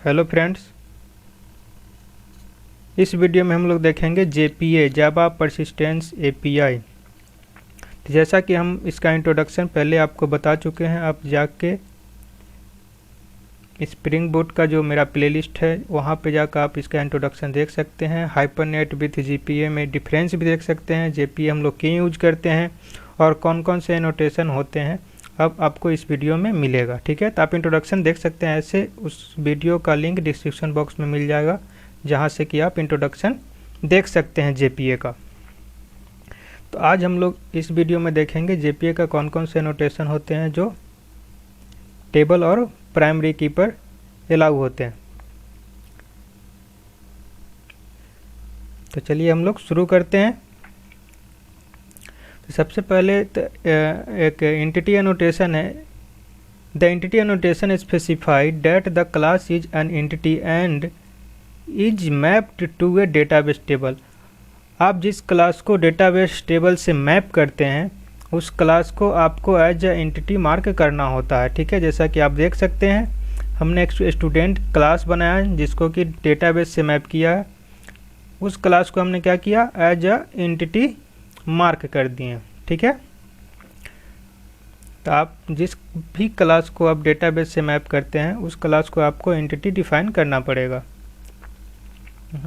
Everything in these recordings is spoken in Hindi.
हेलो फ्रेंड्स, इस वीडियो में हम लोग देखेंगे JPA जावा परसिस्टेंस API। तो जैसा कि हम इसका इंट्रोडक्शन पहले आपको बता चुके हैं, आप जाके स्प्रिंग बूट का जो मेरा प्लेलिस्ट है वहाँ पे जाकर आप इसका इंट्रोडक्शन देख सकते हैं। हाइपरनेट विथ JPA में डिफरेंस भी देख सकते हैं, JPA हम लोग क्यों यूज करते हैं और कौन कौन से एनोटेशन होते हैं, अब आपको इस वीडियो में मिलेगा। ठीक है, तो आप इंट्रोडक्शन देख सकते हैं। ऐसे उस वीडियो का लिंक डिस्क्रिप्शन बॉक्स में मिल जाएगा, जहाँ से कि आप इंट्रोडक्शन देख सकते हैं JPA का। तो आज हम लोग इस वीडियो में देखेंगे JPA का कौन कौन से एनोटेशन होते हैं जो टेबल और प्राइमरी की पर अलाउ होते हैं। तो चलिए हम लोग शुरू करते हैं। तो सबसे पहले एक एंटिटी एनोटेशन है। The entity annotation specified that the class is an entity and is mapped to a database table. आप जिस क्लास को डेटाबेस टेबल से मैप करते हैं उस क्लास को आपको एज ए एंटिटी मार्क करना होता है। ठीक है, जैसा कि आप देख सकते हैं हमने एक स्टूडेंट क्लास बनाया है जिसको कि डेटाबेस से मैप किया है। उस क्लास को हमने क्या किया, एज ए एंटिटी मार्क कर दिए। ठीक है, तो आप जिस भी क्लास को आप डेटाबेस से मैप करते हैं उस क्लास को आपको एंटिटी डिफाइन करना पड़ेगा।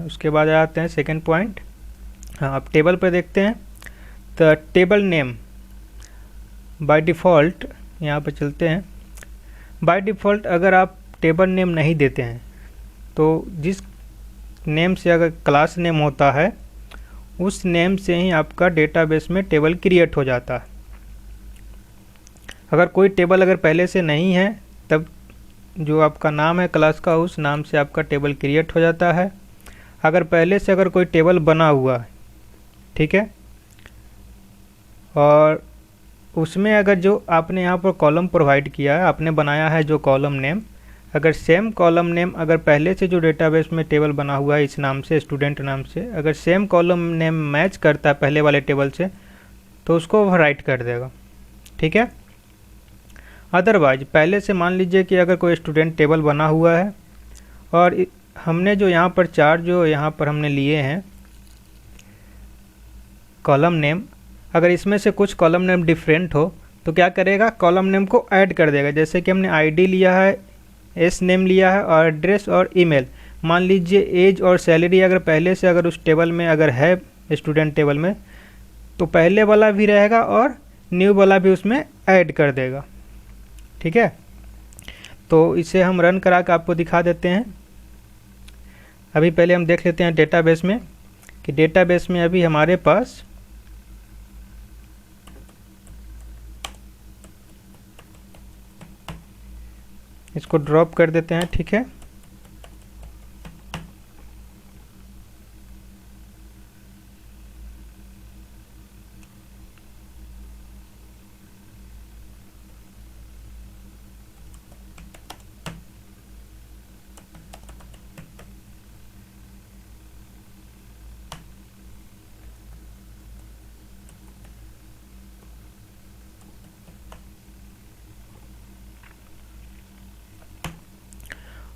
उसके बाद आते हैं सेकंड पॉइंट। हाँ, आप टेबल पर देखते हैं तो टेबल नेम बाय डिफ़ॉल्ट, यहाँ पर चलते हैं। बाय डिफ़ॉल्ट अगर आप टेबल नेम नहीं देते हैं तो जिस नेम से अगर क्लास नेम होता है उस नेम से ही आपका डेटाबेस में टेबल क्रिएट हो जाता है। अगर कोई टेबल अगर पहले से नहीं है तब जो आपका नाम है क्लास का उस नाम से आपका टेबल क्रिएट हो जाता है। अगर पहले से अगर कोई टेबल बना हुआ है, ठीक है, और उसमें अगर जो आपने यहाँ पर कॉलम प्रोवाइड किया है, आपने बनाया है जो कॉलम नेम, अगर सेम कॉलम नेम अगर पहले से जो डेटाबेस में टेबल बना हुआ है इस नाम से, स्टूडेंट नाम से, अगर सेम कॉलम नेम मैच करता है पहले वाले टेबल से तो उसको ओवरराइट कर देगा। ठीक है, अदरवाइज पहले से मान लीजिए कि अगर कोई स्टूडेंट टेबल बना हुआ है और हमने जो यहाँ पर चार जो यहाँ पर हमने लिए हैं कॉलम नेम, अगर इसमें से कुछ कॉलम नेम डिफरेंट हो तो क्या करेगा, कॉलम नेम को ऐड कर देगा। जैसे कि हमने आईडी लिया है, एस नेम लिया है और एड्रेस और ईमेल। मान लीजिए एज और सैलरी अगर पहले से अगर उस टेबल में अगर है स्टूडेंट टेबल में तो पहले वाला भी रहेगा और न्यू वाला भी उसमें ऐड कर देगा। ठीक है, तो इसे हम रन करा के आपको दिखा देते हैं। अभी पहले हम देख लेते हैं डेटाबेस में कि डेटाबेस में अभी हमारे पास इसको ड्रॉप कर देते हैं। ठीक है,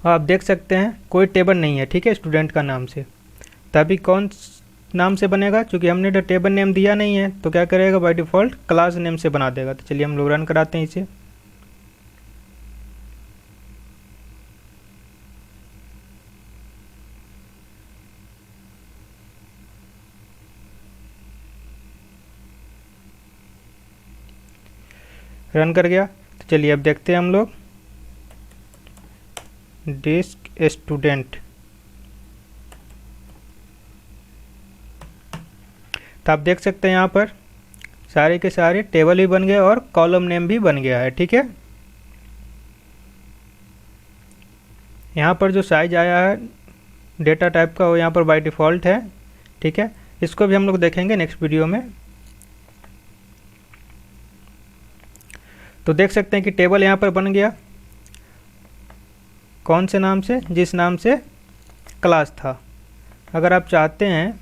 आप देख सकते हैं कोई टेबल नहीं है। ठीक है, स्टूडेंट का नाम से तभी कौन नाम से बनेगा, क्योंकि हमने तो टेबल नेम दिया नहीं है तो क्या करेगा, बाय डिफ़ॉल्ट क्लास नेम से बना देगा। तो चलिए हम लोग रन कराते हैं इसे। रन कर गया। तो चलिए अब देखते हैं हम लोग डिस्क स्टूडेंट। तो आप देख सकते हैं यहाँ पर सारे के सारे टेबल भी बन गए और कॉलम नेम भी बन गया है। ठीक है, यहाँ पर जो साइज आया है डेटा टाइप का वो यहाँ पर बाय डिफ़ॉल्ट है। ठीक है, इसको भी हम लोग देखेंगे नेक्स्ट वीडियो में। तो देख सकते हैं कि टेबल यहाँ पर बन गया। कौन से नाम से, जिस नाम से क्लास था। अगर आप चाहते हैं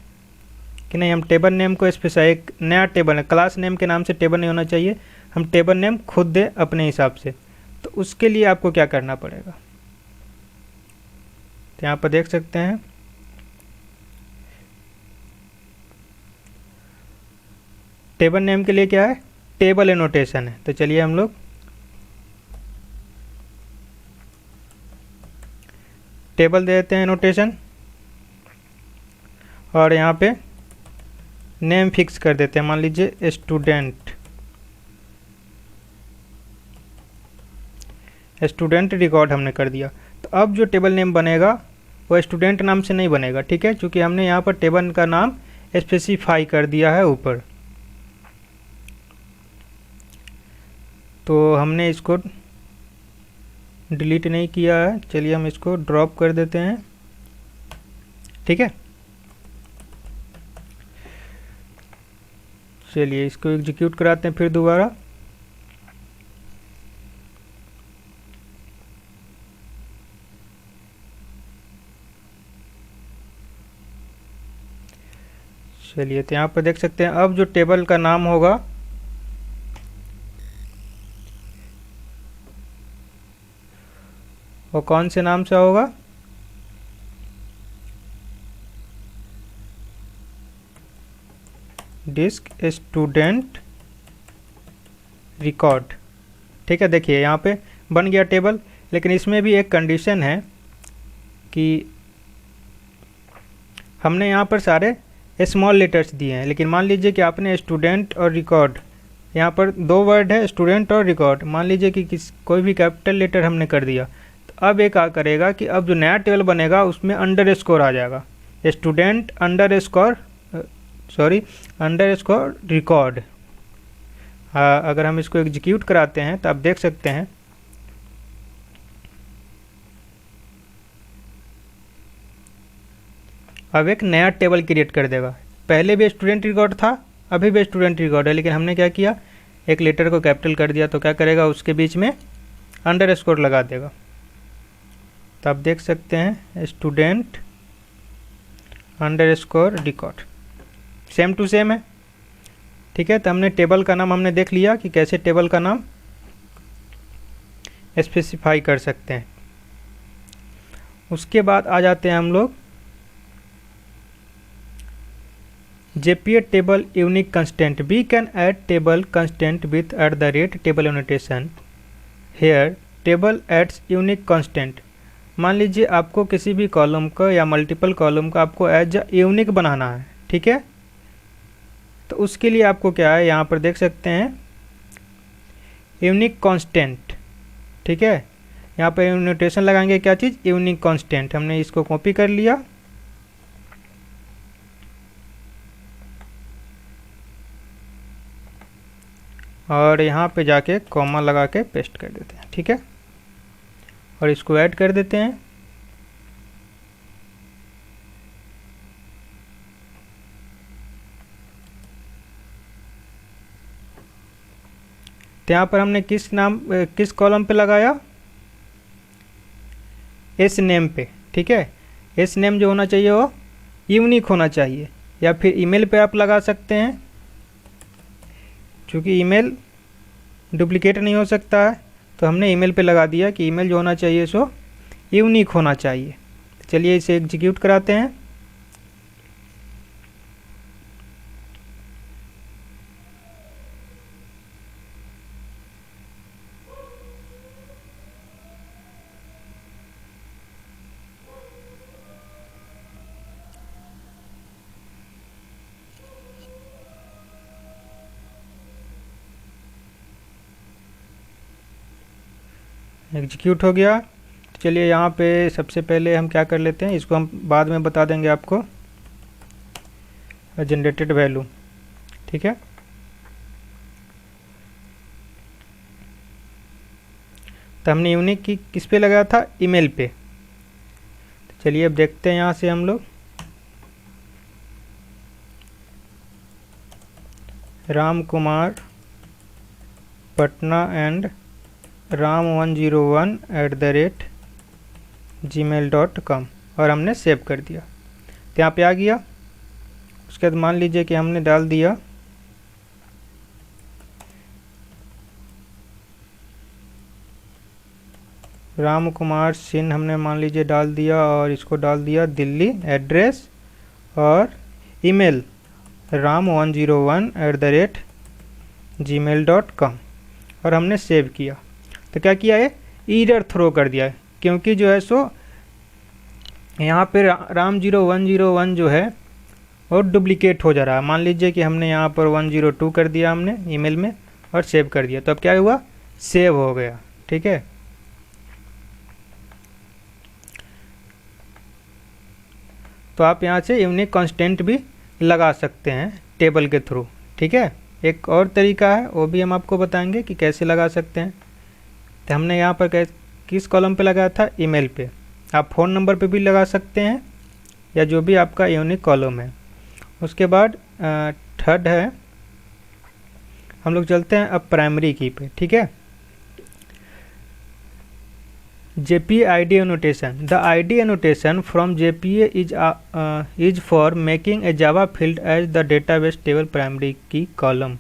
कि नहीं हम टेबल नेम को स्पेसिफाई, एक नया टेबल है, क्लास नेम के नाम से टेबल नहीं होना चाहिए, हम टेबल नेम खुद दे अपने हिसाब से, तो उसके लिए आपको क्या करना पड़ेगा, तो यहाँ पर देख सकते हैं टेबल नेम के लिए क्या है, टेबल एनोटेशन है। तो चलिए हम लोग टेबल दे देते हैं एनोटेशन और यहाँ पे नेम फिक्स कर देते हैं, मान लीजिए स्टूडेंट रिकॉर्ड हमने कर दिया। तो अब जो टेबल नेम बनेगा वो स्टूडेंट नाम से नहीं बनेगा, ठीक है, क्योंकि हमने यहाँ पर टेबल का नाम स्पेसिफाई कर दिया है ऊपर। तो हमने इसको डिलीट नहीं किया है, चलिए हम इसको ड्रॉप कर देते हैं, ठीक है। चलिए इसको एग्जीक्यूट कराते हैं फिर दोबारा। चलिए तो यहाँ पर देख सकते हैं अब जो टेबल का नाम होगा वो कौन से नाम से होगा, डिस्क स्टूडेंट रिकॉर्ड, ठीक है। देखिए यहाँ पे बन गया टेबल, लेकिन इसमें भी एक कंडीशन है कि हमने यहाँ पर सारे स्मॉल लेटर्स दिए हैं, लेकिन मान लीजिए कि आपने स्टूडेंट और रिकॉर्ड, यहाँ पर दो वर्ड है स्टूडेंट और रिकॉर्ड, मान लीजिए कि कोई भी कैपिटल लेटर हमने कर दिया, तो अब ये क्या करेगा कि अब जो नया टेबल बनेगा उसमें अंडर स्कोर आ जाएगा, स्टूडेंट अंडर स्कोर रिकॉर्ड। अगर हम इसको एग्जीक्यूट कराते हैं तो आप देख सकते हैं अब एक नया टेबल क्रिएट कर देगा। पहले भी स्टूडेंट रिकॉर्ड था, अभी भी स्टूडेंट रिकॉर्ड है, लेकिन हमने क्या किया, एक लेटर को कैपिटल कर दिया, तो क्या करेगा उसके बीच में अंडर स्कोर लगा देगा। तो आप देख सकते हैं student underscore record, same to same है, ठीक है। तो हमने टेबल का नाम हमने देख लिया कि कैसे टेबल का नाम स्पेसिफाई कर सकते हैं। उसके बाद आ जाते हैं हम लोग JPA table unique constant. We can add table constant with @table annotation. Here table adds unique constant. मान लीजिए आपको किसी भी कॉलम का या मल्टीपल कॉलम का आपको एज यूनिक बनाना है, ठीक है। तो उसके लिए आपको क्या है, यहाँ पर देख सकते हैं यूनिक कांस्टेंट, ठीक है। यहाँ पर नोटेशन लगाएंगे क्या चीज़, यूनिक कांस्टेंट। हमने इसको कॉपी कर लिया और यहाँ पे जाके कॉमा लगा के पेस्ट कर देते हैं, ठीक है, और इसको ऐड कर देते हैं। तो यहाँ पर हमने किस कॉलम पे लगाया, एस नेम पे, ठीक है। एस नेम जो होना चाहिए वो यूनिक होना चाहिए, या फिर ईमेल पे आप लगा सकते हैं, क्योंकि ईमेल डुप्लीकेट नहीं हो सकता है। तो हमने ईमेल पे लगा दिया कि ईमेल जो होना चाहिए सो यूनिक होना चाहिए। चलिए इसे एग्जीक्यूट कराते हैं। एग्जीक्यूट हो गया। चलिए यहाँ पे सबसे पहले हम क्या कर लेते हैं, इसको हम बाद में बता देंगे आपको, जनरेटेड वैल्यू, ठीक है। तो हमने यूनिक की किस पे लगाया था, ईमेल पे। तो चलिए अब देखते हैं यहाँ से हम लोग राम कुमार पटना एंड ram101@gmail.com और हमने सेव कर दिया। तो यहाँ पे आ गया। उसके बाद मान लीजिए कि हमने डाल दिया राम कुमार सिंह हमने मान लीजिए डाल दिया और इसको डाल दिया दिल्ली एड्रेस और ईमेल ram101@gmail.com और हमने सेव किया। तो क्या किया है, एरर थ्रो कर दिया है, क्योंकि जो है सो यहाँ पे ram0101 जो है और डुप्लीकेट हो जा रहा है। मान लीजिए कि हमने यहाँ पर 102 कर दिया हमने ईमेल में और सेव कर दिया, तो अब क्या हुआ, सेव हो गया। ठीक है, तो आप यहाँ से यूनिक कांस्टेंट भी लगा सकते हैं टेबल के थ्रू। ठीक है, एक और तरीका है, वो भी हम आपको बताएंगे कि कैसे लगा सकते हैं। तो हमने यहाँ पर किस कॉलम पे लगाया था, ईमेल पे। आप फ़ोन नंबर पे भी लगा सकते हैं या जो भी आपका यूनिक कॉलम है। उसके बाद थर्ड है, हम लोग चलते हैं अब प्राइमरी की पे। ठीक है, JPA ID annotation. The ID annotation from JPA is for making a Java field as the database table primary key column.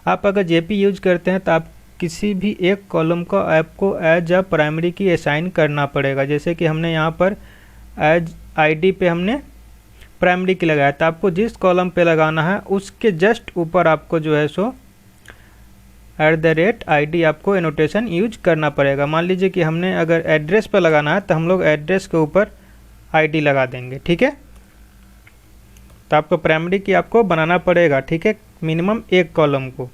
आप अगर JPA यूज करते हैं तो आप किसी भी एक कॉलम को आपको एज अ प्राइमरी की असाइन करना पड़ेगा। जैसे कि हमने यहाँ पर एज ID पे हमने प्राइमरी की लगाया, तो आपको जिस कॉलम पे लगाना है उसके जस्ट ऊपर आपको जो है सो @ID आपको एनोटेशन यूज करना पड़ेगा। मान लीजिए कि हमने अगर एड्रेस पर लगाना है तो हम लोग एड्रेस के ऊपर ID लगा देंगे। ठीक है, तो आपको प्राइमरी की आपको बनाना पड़ेगा। ठीक है, मिनिमम एक कॉलम को।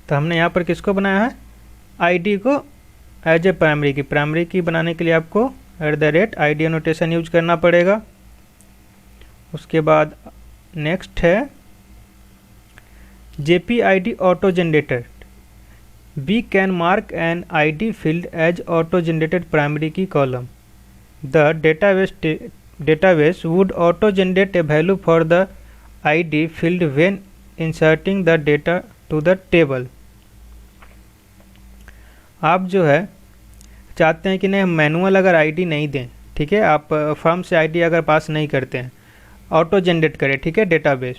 तो हमने यहाँ पर किसको बनाया है, ID को एज ए प्राइमरी की बनाने के लिए आपको @ID एनोटेशन यूज करना पड़ेगा। उसके बाद नेक्स्ट है JPA ID auto generator. We can mark an ID field as auto generated primary key column. The database would auto generate a value for the ID field when inserting the data to the table. आप जो है चाहते हैं कि नहीं, मैनुअल अगर ID नहीं दें, ठीक है, आप फॉर्म से ID अगर पास नहीं करते हैं, ऑटो जनरेट करें, ठीक है, डेटाबेस,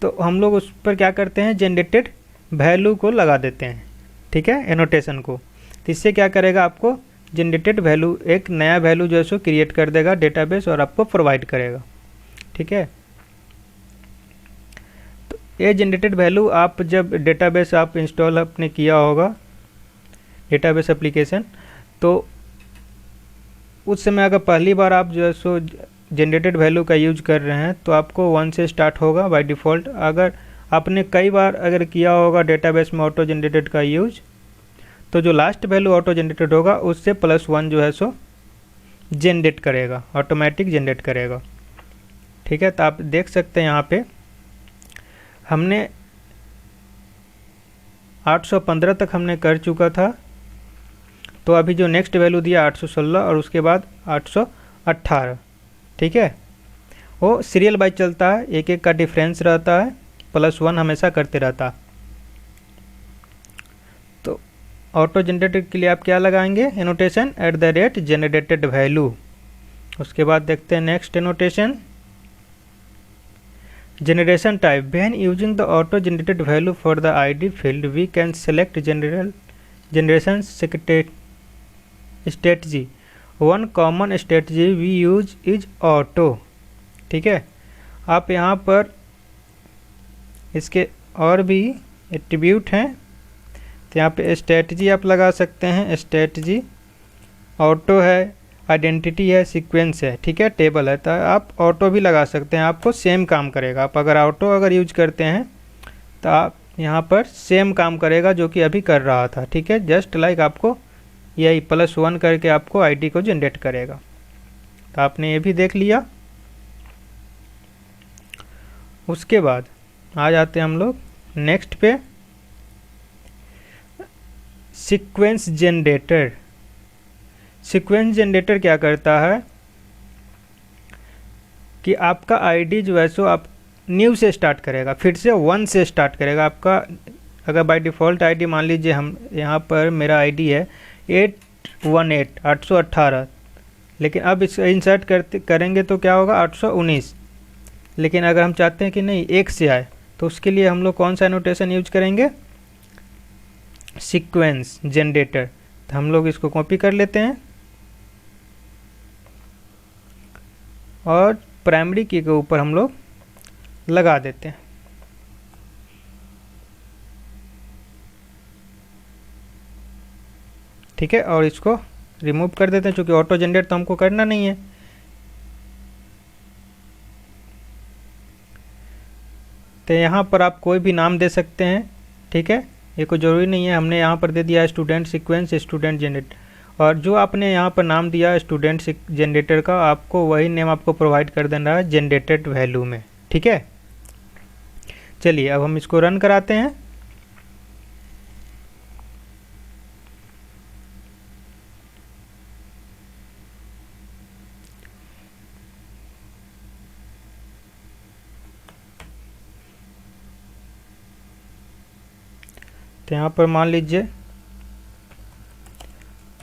तो हम लोग उस पर क्या करते हैं, जनरेटेड वैल्यू को लगा देते हैं। ठीक है, एनोटेशन को। तो इससे क्या करेगा, आपको जनरेटेड वैल्यू, एक नया वैल्यू जो है सो क्रिएट कर देगा डेटाबेस और आपको प्रोवाइड करेगा। ठीक है, तो ये जनरेटेड वैल्यू आप जब डेटाबेस आप इंस्टॉल आपने किया होगा, डेटाबेस एप्लीकेशन, तो उस समय अगर पहली बार आप जो है सो जनरेटेड वैल्यू का यूज कर रहे हैं तो आपको 1 से स्टार्ट होगा बाय डिफ़ॉल्ट। अगर आपने कई बार अगर किया होगा डेटाबेस में ऑटो जनरेटेड का यूज, तो जो लास्ट वैल्यू ऑटो जनरेटेड होगा उससे +1 जो है सो जनरेट करेगा, ऑटोमेटिक जनरेट करेगा। ठीक है, तो आप देख सकते हैं यहाँ पे हमने 815 तक हमने कर चुका था, तो अभी जो नेक्स्ट वैल्यू दिया 816 और उसके बाद 818। ठीक है, वो सीरियल बाई चलता है, एक एक का डिफरेंस रहता है, +1 हमेशा करते रहता। तो ऑटो जनरेटेड के लिए आप क्या लगाएंगे, एनोटेशन @जनरेटेड वैल्यू। उसके बाद देखते हैं next annotation, generation type. When using the auto generated value for the ID field we can select generation strategy. One common strategy we use is auto. ठीक है, आप यहाँ पर इसके और भी एट्रीब्यूट हैं, तो यहाँ पे स्ट्रेटजी आप लगा सकते हैं, स्ट्रेटजी, ऑटो है, आइडेंटिटी है, सीक्वेंस है, ठीक है, टेबल है, तो आप ऑटो भी लगा सकते हैं, आपको सेम काम करेगा। आप अगर ऑटो अगर यूज करते हैं तो आप यहाँ पर सेम काम करेगा जो कि अभी कर रहा था। ठीक है, जस्ट लाइक आपको यही +1 करके आपको ID को जनरेट करेगा। तो आपने ये भी देख लिया। उसके बाद आ जाते हैं हम लोग नेक्स्ट पे, सीक्वेंस जनरेटर। सीक्वेंस जनरेटर क्या करता है कि आपका ID जो है सो आप न्यू से स्टार्ट करेगा, फिर से 1 से स्टार्ट करेगा। आपका अगर बाय डिफ़ॉल्ट ID मान लीजिए, हम यहाँ पर मेरा ID है 818, लेकिन अब इस इंसर्ट करेंगे तो क्या होगा 819। लेकिन अगर हम चाहते हैं कि नहीं 1 से आए, तो उसके लिए हम लोग कौन सा एनोटेशन यूज करेंगे, सीक्वेंस जनरेटर, तो हम लोग इसको कॉपी कर लेते हैं और प्राइमरी की के ऊपर हम लोग लगा देते हैं। ठीक है, और इसको रिमूव कर देते हैं, चूँकि ऑटो जनरेट तो हमको करना नहीं है। तो यहाँ पर आप कोई भी नाम दे सकते हैं। ठीक है, ये कोई ज़रूरी नहीं है, हमने यहाँ पर दे दिया स्टूडेंट सीक्वेंस स्टूडेंट जनरेट, और जो आपने यहाँ पर नाम दिया स्टूडेंट जनरेटर का, आपको वही नेम आपको प्रोवाइड कर देना है जनरेटेड वैल्यू में। ठीक है, चलिए अब हम इसको रन कराते हैं। तो यहाँ पर मान लीजिए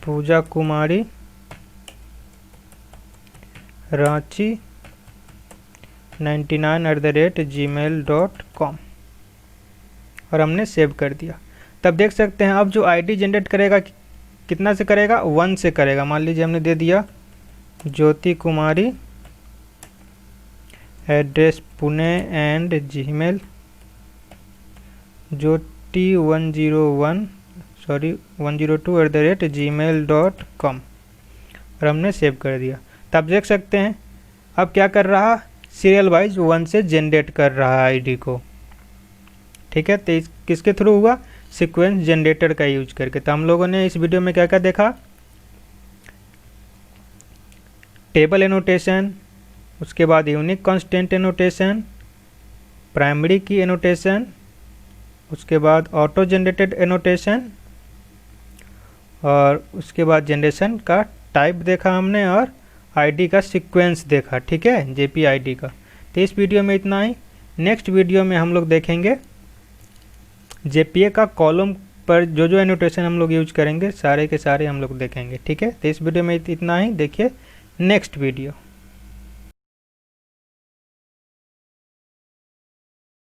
पूजा कुमारी रांची 99@gmail.com, और हमने सेव कर दिया। तब देख सकते हैं अब जो आईडी जनरेट करेगा कितना से करेगा, 1 से करेगा। मान लीजिए हमने दे दिया ज्योति कुमारी एड्रेस पुणे एंड जीमेल ज्योति102@gmail.com, और हमने सेव कर दिया। तब देख सकते हैं अब क्या कर रहा, सीरियल वाइज 1 से जनरेट कर रहा है आईडी को। ठीक है, तो किसके थ्रू हुआ, सीक्वेंस जनरेटर का यूज करके। तो हम लोगों ने इस वीडियो में क्या क्या देखा, टेबल एनोटेशन, उसके बाद यूनिक कांस्टेंट एनोटेशन, प्राइमरी की एनोटेशन, उसके बाद ऑटो जनरेटेड एनोटेशन, और उसके बाद जनरेशन का टाइप देखा हमने, और आईडी का सीक्वेंस देखा। ठीक है, जेपी आईडी का। तो इस वीडियो में इतना ही। नेक्स्ट वीडियो में हम लोग देखेंगे जेपीए का कॉलम पर जो जो एनोटेशन हम लोग यूज करेंगे सारे के सारे हम लोग देखेंगे। ठीक है, तो इस वीडियो में इतना ही। देखिए नेक्स्ट वीडियो।